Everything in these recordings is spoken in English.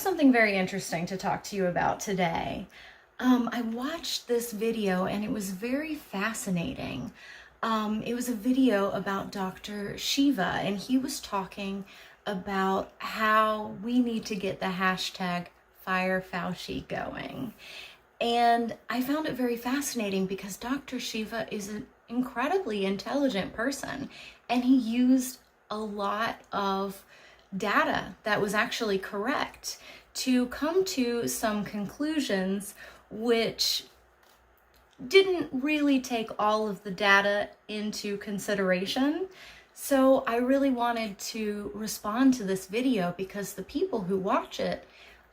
something very interesting to talk to you about today. I watched this video and it was very fascinating. It was a video about Dr. Shiva, and he was talking about how we need to get the hashtag Fire Fauci going. And I found it very fascinating because Dr. Shiva is an incredibly intelligent person, and he used a lot of data that was actually correct to come to some conclusions which didn't really take all of the data into consideration. So I really wanted to respond to this video because the people who watch it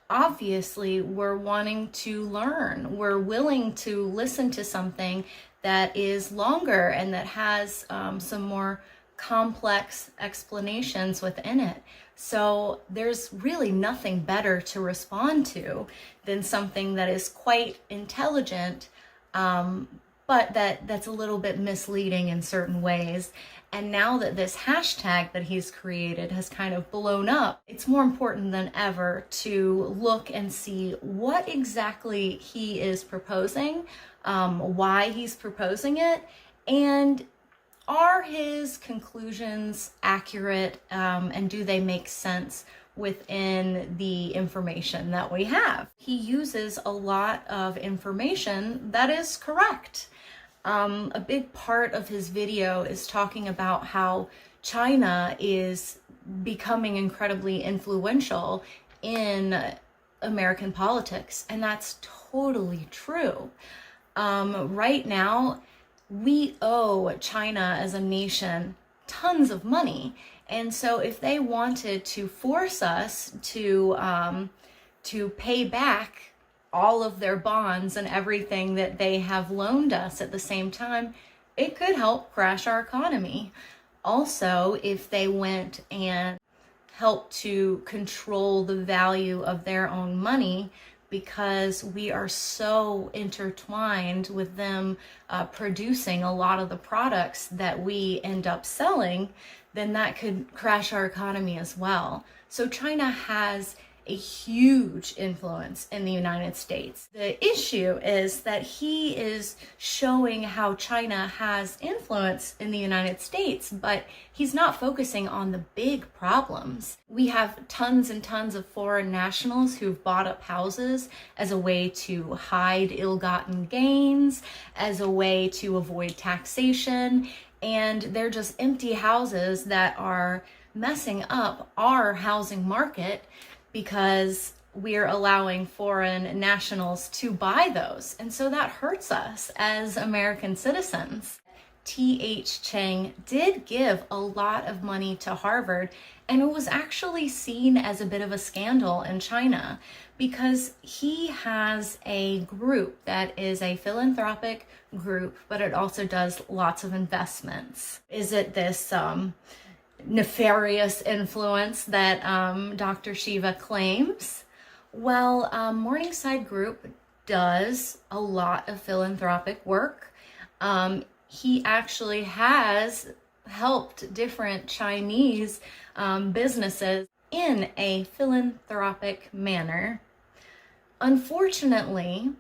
obviously were wanting to learn, were willing to listen to something that is longer and that has some more complex explanations within it. So there's really nothing better to respond to than something that is quite intelligent, but that's a little bit misleading in certain ways. And now that this hashtag that he's created has kind of blown up, it's more important than ever to look and see what exactly he is proposing, why he's proposing it, and are his conclusions accurate, and do they make sense within the information that we have? He uses a lot of information that is correct. A big part of his video is talking about how China is becoming incredibly influential in American politics, and that's totally true. Right now, we owe China as a nation tons of money. And so if they wanted to force us to pay back all of their bonds and everything that they have loaned us at the same time, it could help crash our economy. Also, if they went and helped to control the value of their own money, because we are so intertwined with them producing a lot of the products that we end up selling, then that could crash our economy as well. So China has a huge influence in the United States. The issue is that he is showing how China has influence in the United States, but he's not focusing on the big problems. We have tons and tons of foreign nationals who've bought up houses as a way to hide ill-gotten gains, as a way to avoid taxation, and they're just empty houses that are messing up our housing market because we're allowing foreign nationals to buy those. And so that hurts us as American citizens. T.H. Chang did give a lot of money to Harvard, and it was actually seen as a bit of a scandal in China because he has a group that is a philanthropic group, but it also does lots of investments. Is it this nefarious influence that Dr. Shiva claims? Well, Morningside Group does a lot of philanthropic work. He actually has helped different Chinese businesses in a philanthropic manner. Unfortunately,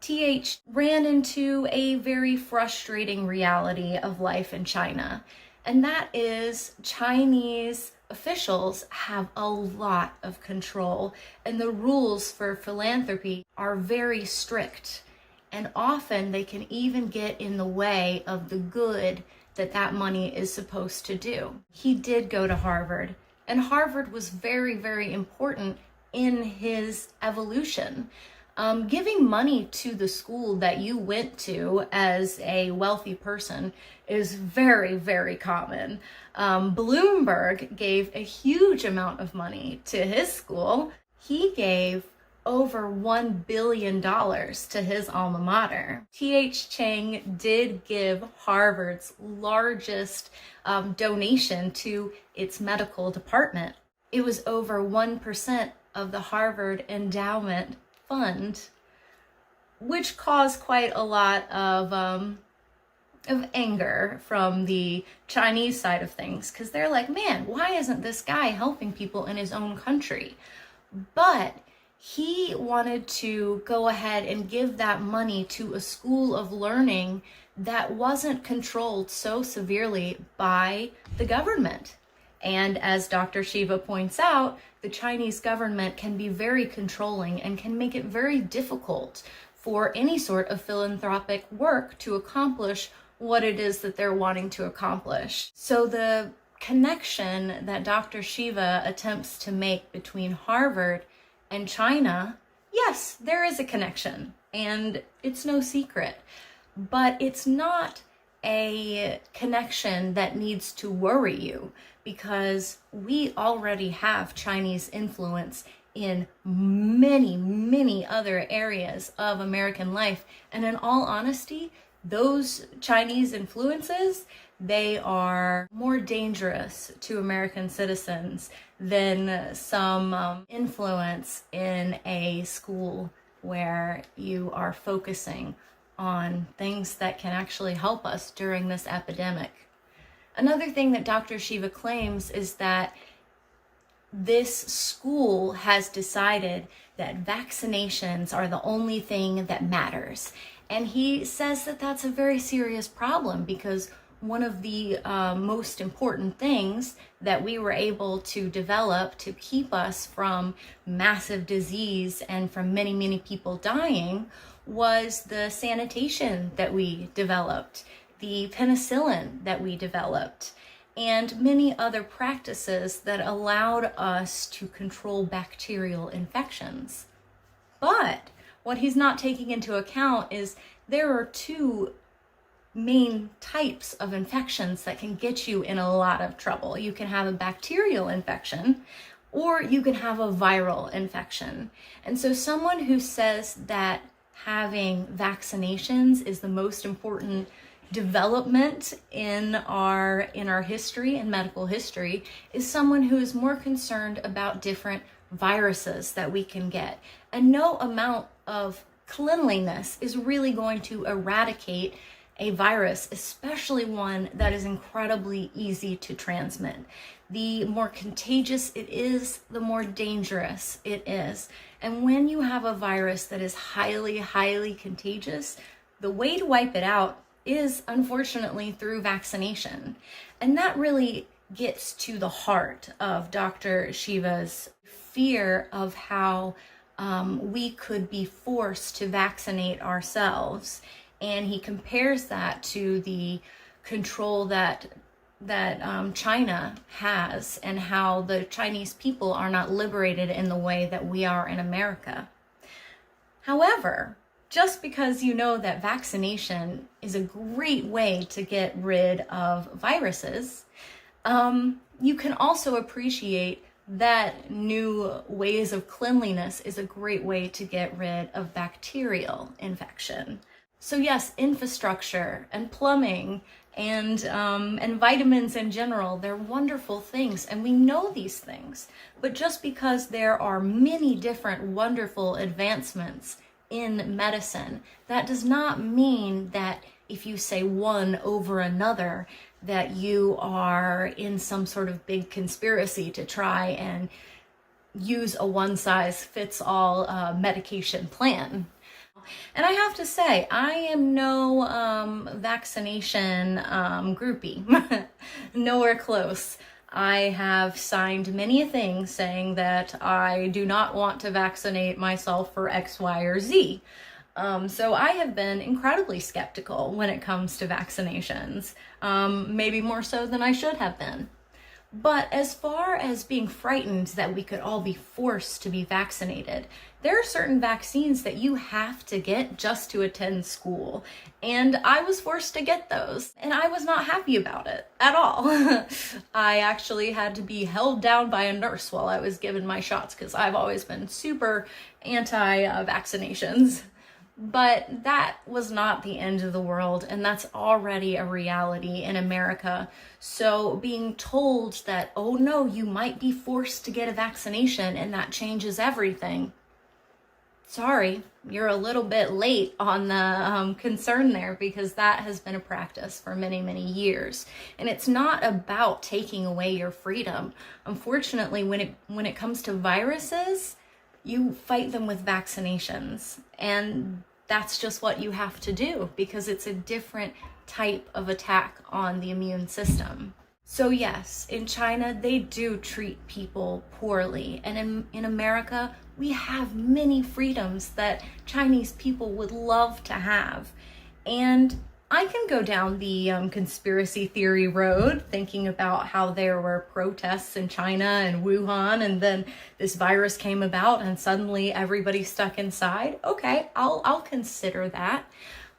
TH ran into a very frustrating reality of life in China, and that is Chinese officials have a lot of control, and the rules for philanthropy are very strict, and often they can even get in the way of the good that money is supposed to do. He did go to Harvard, and Harvard was very, very important in his evolution. Giving money to the school that you went to as a wealthy person is very, very common. Bloomberg gave a huge amount of money to his school. He gave over $1 billion to his alma mater. T.H. Chang did give Harvard's largest donation to its medical department. It was over 1% of the Harvard endowment fund, which caused quite a lot of anger from the Chinese side of things, because they're like, man, why isn't this guy helping people in his own country? But he wanted to go ahead and give that money to a school of learning that wasn't controlled so severely by the government. And as Dr. Shiva points out, the Chinese government can be very controlling and can make it very difficult for any sort of philanthropic work to accomplish what it is that they're wanting to accomplish. So the connection that Dr. Shiva attempts to make between Harvard and China, yes, there is a connection, and it's no secret, but it's not a connection that needs to worry you, because we already have Chinese influence in many, many other areas of American life. And in all honesty, those Chinese influences, they are more dangerous to American citizens than some influence in a school where you are focusing on things that can actually help us during this epidemic. Another thing that Dr. Shiva claims is that this school has decided that vaccinations are the only thing that matters. And he says that that's a very serious problem, because one of the most important things that we were able to develop to keep us from massive disease and from many, many people dying was the sanitation that we developed, the penicillin that we developed, and many other practices that allowed us to control bacterial infections. But what he's not taking into account is there are two main types of infections that can get you in a lot of trouble. You can have a bacterial infection, or you can have a viral infection. And so someone who says that having vaccinations is the most important development in our history and medical history is someone who is more concerned about different viruses that we can get. And no amount of cleanliness is really going to eradicate a virus, especially one that is incredibly easy to transmit. The more contagious it is, the more dangerous it is. And when you have a virus that is highly, highly contagious, the way to wipe it out is unfortunately through vaccination. And that really gets to the heart of Dr. Shiva's fear of how we could be forced to vaccinate ourselves. And he compares that to the control that China has, and how the Chinese people are not liberated in the way that we are in America. However, just because you know that vaccination is a great way to get rid of viruses, you can also appreciate that new ways of cleanliness is a great way to get rid of bacterial infection. So yes, infrastructure and plumbing and vitamins in general, they're wonderful things, and we know these things. But just because there are many different wonderful advancements in medicine, that does not mean that if you say one over another, that you are in some sort of big conspiracy to try and use a one-size-fits-all medication plan. And I have to say, I am no vaccination groupie, nowhere close. I have signed many things saying that I do not want to vaccinate myself for X, Y, or Z. So I have been incredibly skeptical when it comes to vaccinations, maybe more so than I should have been. But as far as being frightened that we could all be forced to be vaccinated, there are certain vaccines that you have to get just to attend school. And I was forced to get those, and I was not happy about it at all. I actually had to be held down by a nurse while I was given my shots, because I've always been super anti-vaccinations. But that was not the end of the world, and that's already a reality in America. So being told that, oh no, you might be forced to get a vaccination and that changes everything. Sorry, you're a little bit late on the concern there, because that has been a practice for many, many years. And it's not about taking away your freedom. Unfortunately, when it comes to viruses, you fight them with vaccinations. And that's just what you have to do because it's a different type of attack on the immune system. So yes, in China, they do treat people poorly. And in America, we have many freedoms that Chinese people would love to have. And I can go down the conspiracy theory road, thinking about how there were protests in China and Wuhan, and then this virus came about and suddenly everybody's stuck inside. Okay, I'll consider that.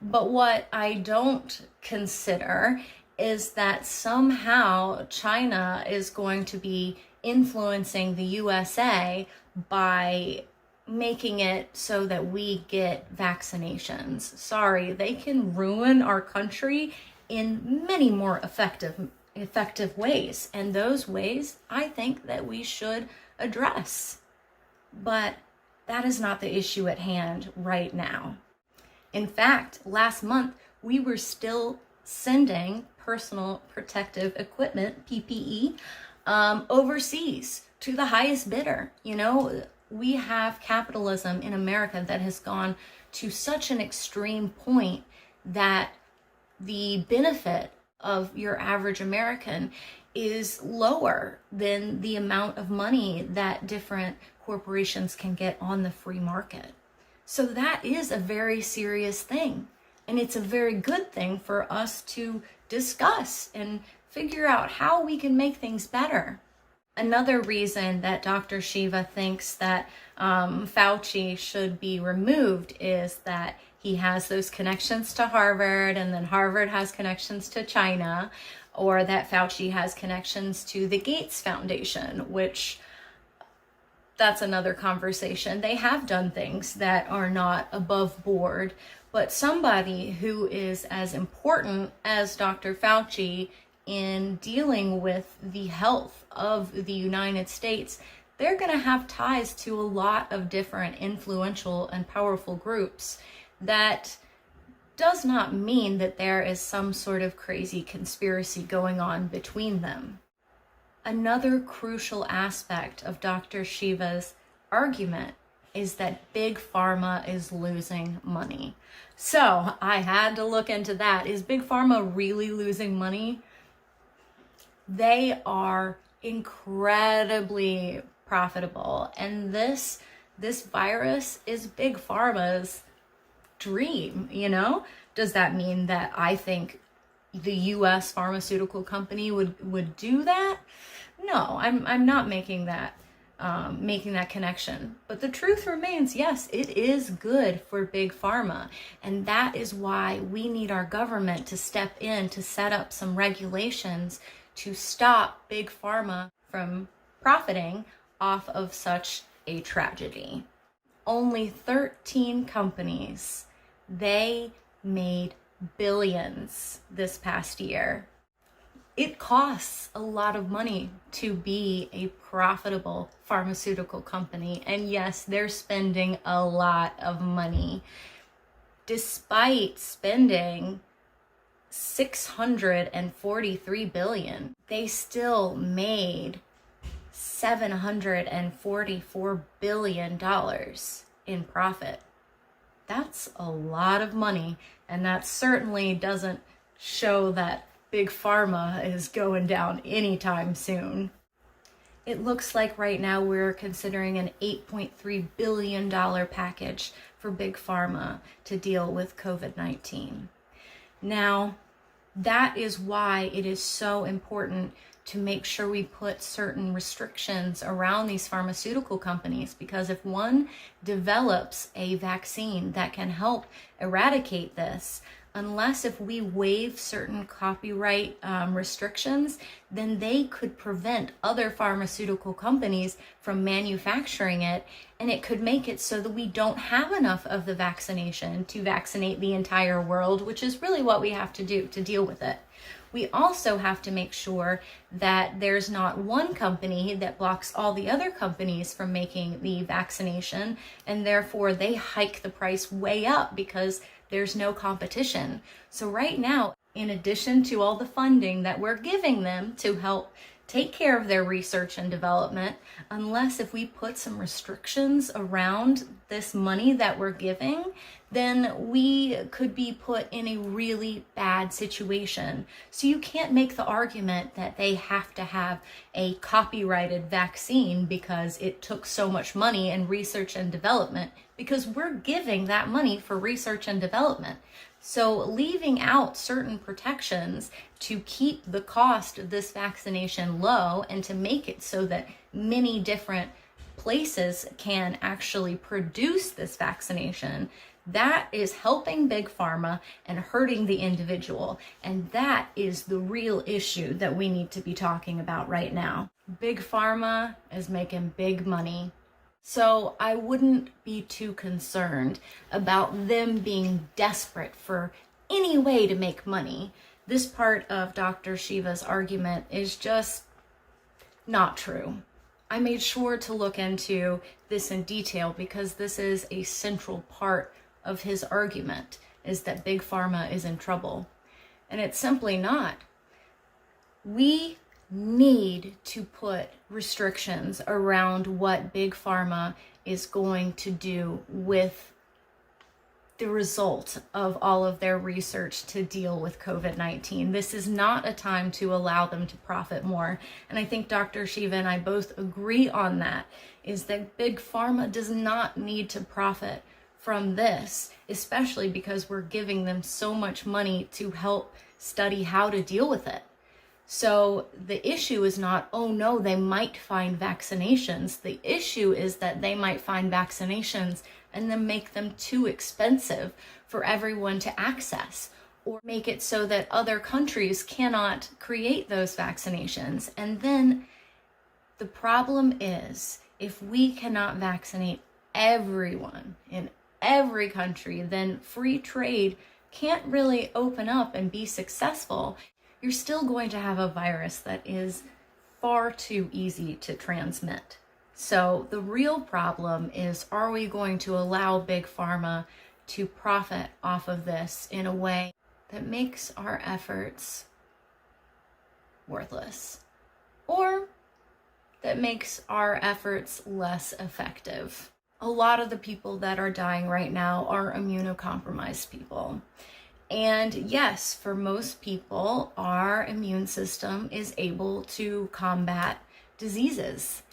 But what I don't consider is that somehow China is going to be influencing the USA by making it so that we get vaccinations. Sorry, they can ruin our country in many more effective ways. And those ways I think that we should address. But that is not the issue at hand right now. In fact, last month we were still sending personal protective equipment, PPE, overseas to the highest bidder. You know, we have capitalism in America that has gone to such an extreme point that the benefit of your average American is lower than the amount of money that different corporations can get on the free market. So that is a very serious thing. And it's a very good thing for us to discuss and figure out how we can make things better. Another reason that Dr. Shiva thinks that Fauci should be removed is that he has those connections to Harvard, and then Harvard has connections to China, or that Fauci has connections to the Gates Foundation, which that's another conversation. They have done things that are not above board, but somebody who is as important as Dr. Fauci in dealing with the health of the United States, they're going to have ties to a lot of different influential and powerful groups. That does not mean that there is some sort of crazy conspiracy going on between them. Another crucial aspect of Dr. Shiva's argument is that Big Pharma is losing money. So I had to look into that. Is Big Pharma really losing money? They are incredibly profitable, and this virus is Big Pharma's dream, you know? Does that mean that I think the US pharmaceutical company would do that? No, I'm not making that connection. But the truth remains, yes, it is good for Big Pharma. And that is why we need our government to step in to set up some regulations to stop Big Pharma from profiting off of such a tragedy. Only 13 companies, they made billions this past year. It costs a lot of money to be a profitable pharmaceutical company. And yes, they're spending a lot of money. Despite spending $643 billion, they still made $744 billion in profit. That's a lot of money, and that certainly doesn't show that Big Pharma is going down anytime soon. It looks like right now we're considering an $8.3 billion package for Big Pharma to deal with COVID-19. Now, that is why it is so important to make sure we put certain restrictions around these pharmaceutical companies, because if one develops a vaccine that can help eradicate this, unless if we waive certain copyright restrictions, then they could prevent other pharmaceutical companies from manufacturing it, and it could make it so that we don't have enough of the vaccination to vaccinate the entire world, which is really what we have to do to deal with it. We also have to make sure that there's not one company that blocks all the other companies from making the vaccination, and therefore they hike the price way up because there's no competition. So right now, in addition to all the funding that we're giving them to help take care of their research and development unless if we put some restrictions around this money that we're giving, then we could be put in a really bad situation. So you can't make the argument that they have to have a copyrighted vaccine because it took so much money in research and development, because we're giving that money for research and development. So leaving out certain protections to keep the cost of this vaccination low and to make it so that many different places can actually produce this vaccination, that is helping big pharma and hurting the individual. And that is the real issue that we need to be talking about right now. Big pharma is making big money. So I wouldn't be too concerned about them being desperate for any way to make money. This part of Dr. Shiva's argument is just not true. I made sure to look into this in detail because this is a central part of his argument, is that big pharma is in trouble. And it's simply not. We need to put restrictions around what big pharma is going to do with the result of all of their research to deal with COVID-19. This is not a time to allow them to profit more. And I think Dr. Shiva and I both agree on that, is that big pharma does not need to profit from this, especially because we're giving them so much money to help study how to deal with it. So the issue is not, oh no, they might find vaccinations. The issue is that they might find vaccinations and then make them too expensive for everyone to access, or make it so that other countries cannot create those vaccinations. And then the problem is, if we cannot vaccinate everyone in every country, then free trade can't really open up and be successful. You're still going to have a virus that is far too easy to transmit. So the real problem is, are we going to allow big pharma to profit off of this in a way that makes our efforts worthless, or that makes our efforts less effective? A lot of the people that are dying right now are immunocompromised people. And yes, for most people, our immune system is able to combat diseases.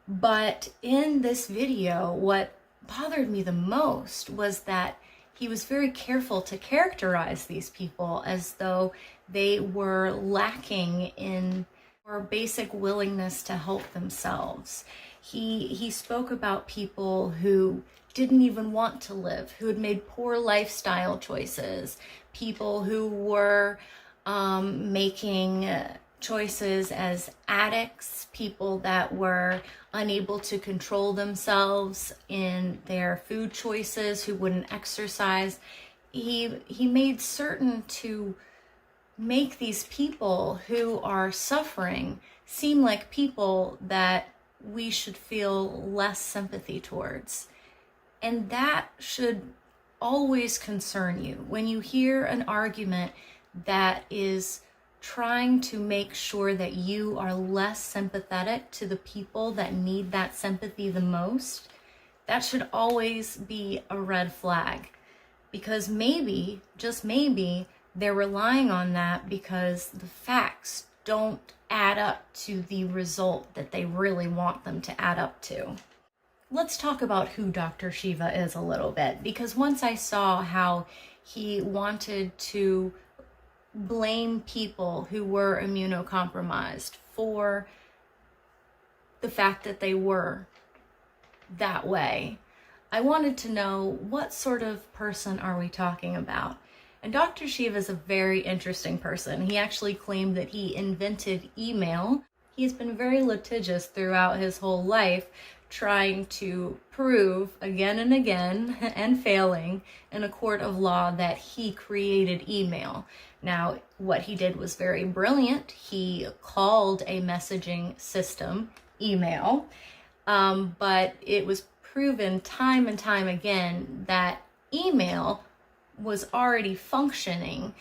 But in this video, what bothered me the most was that he was very careful to characterize these people as though they were lacking in or basic willingness to help themselves. He spoke about people who didn't even want to live, who had made poor lifestyle choices, people who were making choices as addicts, people that were unable to control themselves in their food choices, who wouldn't exercise. He made certain to make these people who are suffering seem like people that we should feel less sympathy towards. And that should always concern you when you hear an argument that is trying to make sure that you are less sympathetic to the people that need that sympathy the most. That should always be a red flag, because maybe, just maybe, they're relying on that because the facts don't add up to the result that they really want them to add up to. Let's talk about who Dr. Shiva is a little bit, because once I saw how he wanted to blame people who were immunocompromised for the fact that they were that way, I wanted to know, what sort of person are we talking about? And Dr. Shiva is a very interesting person. He actually claimed that he invented email. He's been very litigious throughout his whole life, trying to prove again and again, and failing in a court of law, that he created email. Now, what he did was very brilliant. He called a messaging system email, but it was proven time and time again that email was already functioning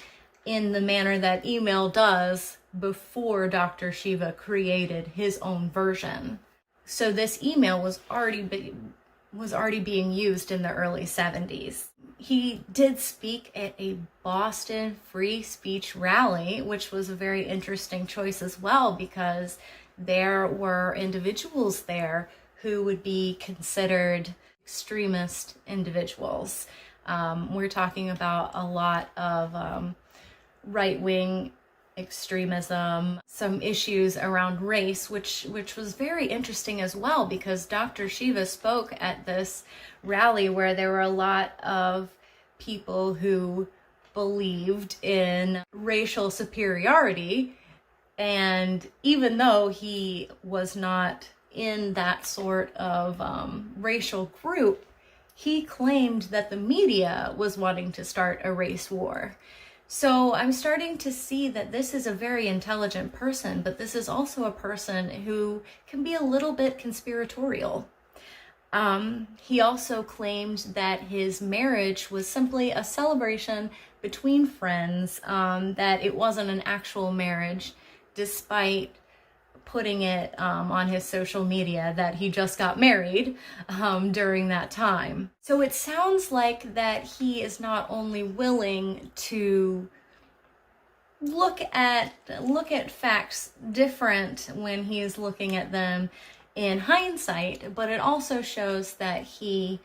in the manner that email does before Dr. Shiva created his own version. So this email was already being used in the early 70s. He did speak at a Boston free speech rally, which was a very interesting choice as well, because there were individuals there who would be considered extremist individuals. We're talking about a lot of right-wing extremism, some issues around race, which was very interesting as well, because Dr. Shiva spoke at this rally where there were a lot of people who believed in racial superiority, and even though he was not in that sort of racial group, he claimed that the media was wanting to start a race war. So I'm starting to see that this is a very intelligent person, but this is also a person who can be a little bit conspiratorial. He also claimed that his marriage was simply a celebration between friends, that it wasn't an actual marriage, despite putting it on his social media that he just got married during that time. So it sounds like that he is not only willing to look at facts different when he is looking at them in hindsight, but it also shows that he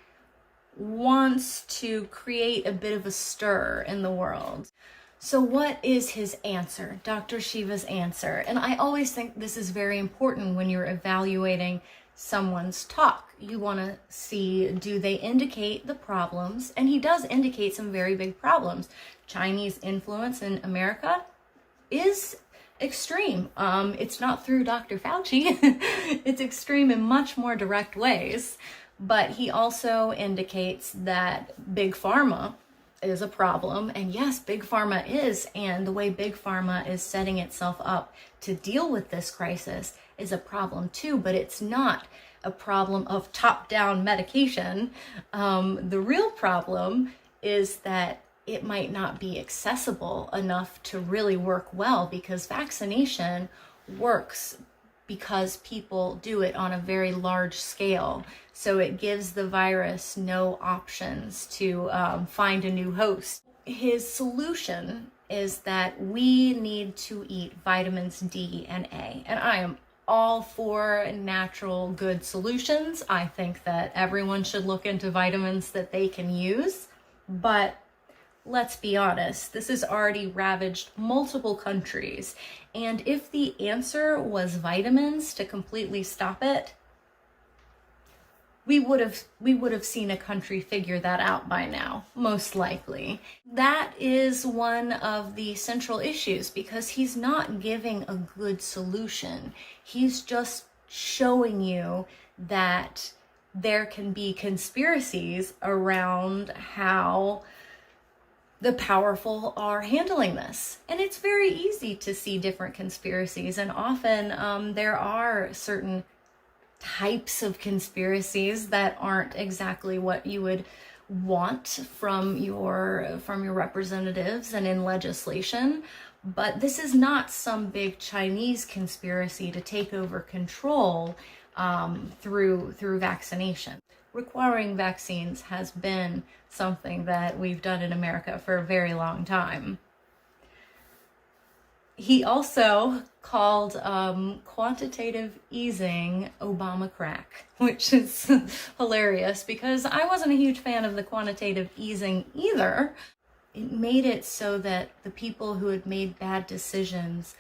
wants to create a bit of a stir in the world. So what is his answer, Dr. Shiva's answer? And I always think this is very important when you're evaluating someone's talk. You want to see, do they indicate the problems? And he does indicate some very big problems. Chinese influence in America is extreme. It's not through Dr. Fauci. It's extreme in much more direct ways. But he also indicates that Big Pharma is a problem. And yes, Big Pharma is, and the way Big Pharma is setting itself up to deal with this crisis is a problem too, but it's not a problem of top-down medication. The real problem is that it might not be accessible enough to really work well, because vaccination works because people do it on a very large scale. So it gives the virus no options to find a new host. His solution is that we need to eat vitamins D and A. And I am all for natural good solutions. I think that everyone should look into vitamins that they can use. But let's be honest, this has already ravaged multiple countries. And if the answer was vitamins to completely stop it, we would have seen a country figure that out by now, most likely. That is one of the central issues, because he's not giving a good solution. He's just showing you that there can be conspiracies around how the powerful are handling this. And it's very easy to see different conspiracies, and often there are certain types of conspiracies that aren't exactly what you would want from your representatives and in legislation. But this is not some big Chinese conspiracy to take over control through vaccination. Requiring vaccines has been something that we've done in America for a very long time. He also called quantitative easing Obama crack, which is hilarious, because I wasn't a huge fan of the quantitative easing either. It made it so that the people who had made bad decisions,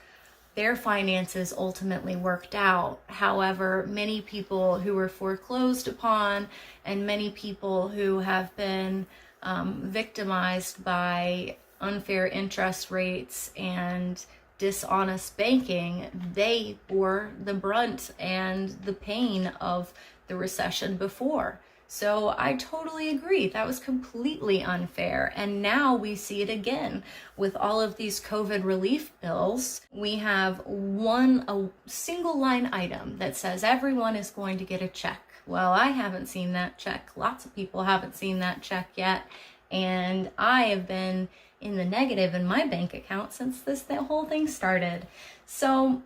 their finances ultimately worked out. However, many people who were foreclosed upon and many people who have been victimized by unfair interest rates and dishonest banking, they bore the brunt and the pain of the recession before. So I totally agree. That was completely unfair. And now we see it again with all of these COVID relief bills. We have a single line item that says everyone is going to get a check. Well, I haven't seen that check. Lots of people haven't seen that check yet. And I have been in the negative in my bank account since the whole thing started. So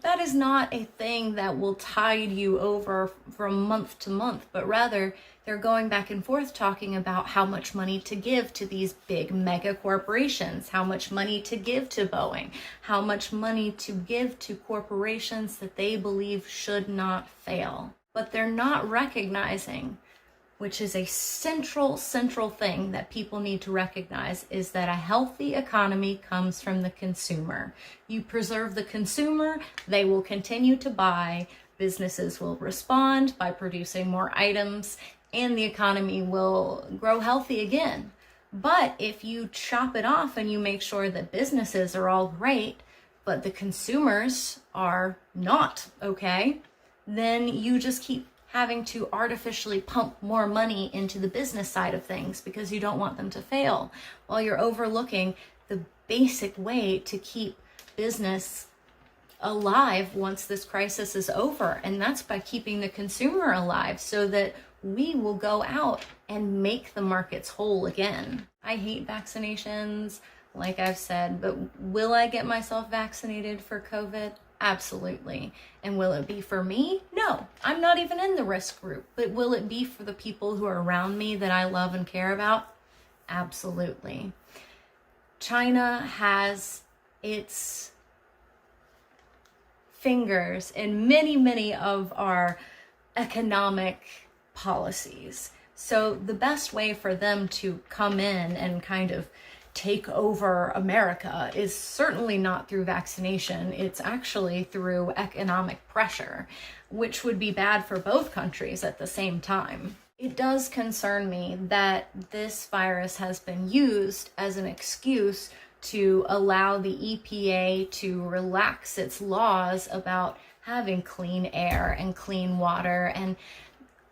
that is not a thing that will tide you over from month to month, but rather they're going back and forth talking about how much money to give to these big mega corporations, how much money to give to Boeing, how much money to give to corporations that they believe should not fail. But they're not recognizing, which is a central thing that people need to recognize, is that a healthy economy comes from the consumer. You preserve the consumer, they will continue to buy, businesses will respond by producing more items, and the economy will grow healthy again. But if you chop it off and you make sure that businesses are all great, but the consumers are not okay, then you just keep having to artificially pump more money into the business side of things because you don't want them to fail, while you're overlooking the basic way to keep business alive once this crisis is over. And that's by keeping the consumer alive so that we will go out and make the markets whole again. I hate vaccinations, like I've said, but will I get myself vaccinated for COVID? Absolutely. And will it be for me? No, I'm not even in the risk group. But will it be for the people who are around me that I love and care about? Absolutely. China has its fingers in many of our economic policies. So the best way for them to come in and kind of take over America is certainly not through vaccination. It's actually through economic pressure, which would be bad for both countries at the same time. It does concern me that this virus has been used as an excuse to allow the EPA to relax its laws about having clean air and clean water, and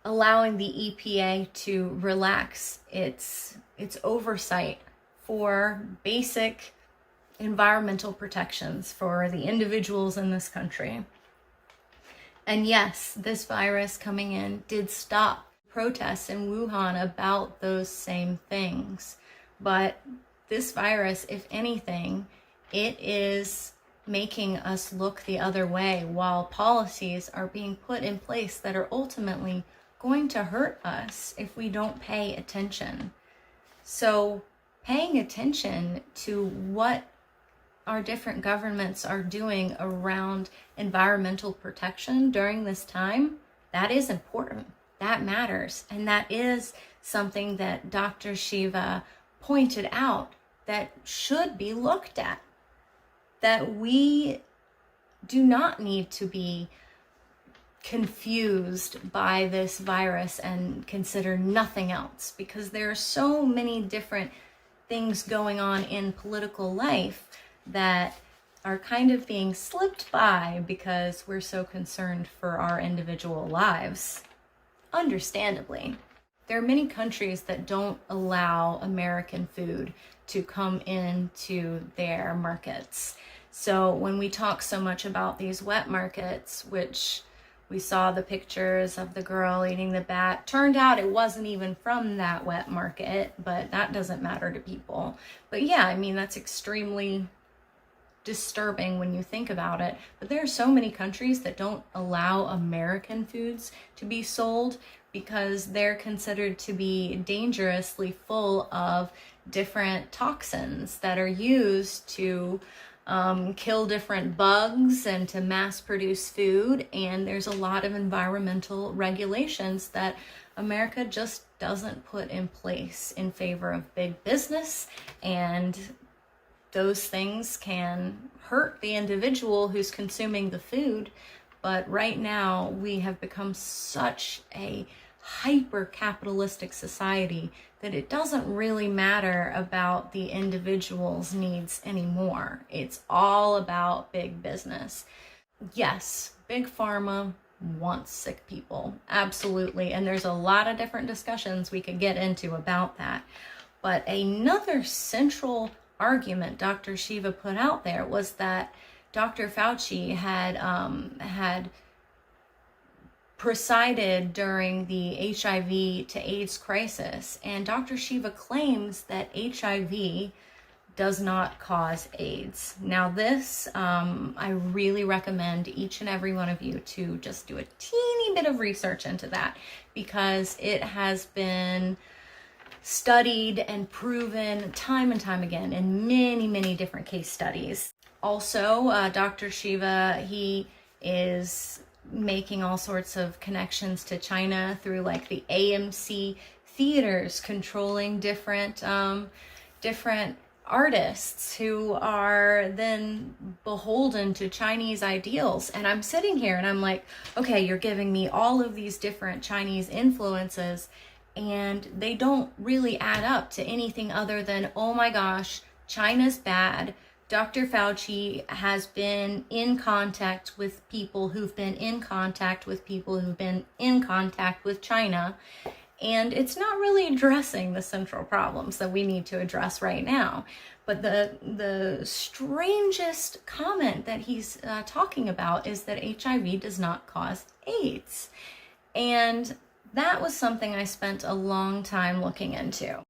allowing the EPA to relax its oversight for basic environmental protections for the individuals in this country. And yes, this virus coming in did stop protests in Wuhan about those same things. But this virus, if anything, it is making us look the other way, while policies are being put in place that are ultimately going to hurt us if we don't pay attention. So paying attention to what our different governments are doing around environmental protection during this time, that is important. That matters. And that is something that Dr. Shiva pointed out that should be looked at. That we do not need to be confused by this virus and consider nothing else, because there are so many different things going on in political life that are kind of being slipped by because we're so concerned for our individual lives. Understandably. There are many countries that don't allow American food to come into their markets. So when we talk so much about these wet markets, which we saw the pictures of the girl eating the bat, turned out it wasn't even from that wet market, but that doesn't matter to people. But yeah, I mean, that's extremely disturbing when you think about it. But there are so many countries that don't allow American foods to be sold because they're considered to be dangerously full of different toxins that are used to kill different bugs and to mass produce food. And there's a lot of environmental regulations that America just doesn't put in place in favor of big business, and those things can hurt the individual who's consuming the food. But right now we have become such a hyper-capitalistic society that it doesn't really matter about the individual's needs anymore. It's all about big business. Yes, big pharma wants sick people, absolutely, and there's a lot of different discussions we could get into about that. But another central argument Dr. Shiva put out there was that Dr. Fauci had presided during the HIV to AIDS crisis, and Dr. Shiva claims that HIV does not cause AIDS. Now this, I really recommend each and every one of you to just do a teeny bit of research into that, because it has been studied and proven time and time again in many, many different case studies. Also, Dr. Shiva, he is making all sorts of connections to China through like the AMC theaters, controlling different artists who are then beholden to Chinese ideals. And I'm sitting here and I'm like, okay, you're giving me all of these different Chinese influences, and they don't really add up to anything other than, oh my gosh, China's bad. Dr. Fauci has been in contact with people who've been in contact with people who've been in contact with China. And it's not really addressing the central problems that we need to address right now. But the strangest comment that he's talking about is that HIV does not cause AIDS. And that was something I spent a long time looking into.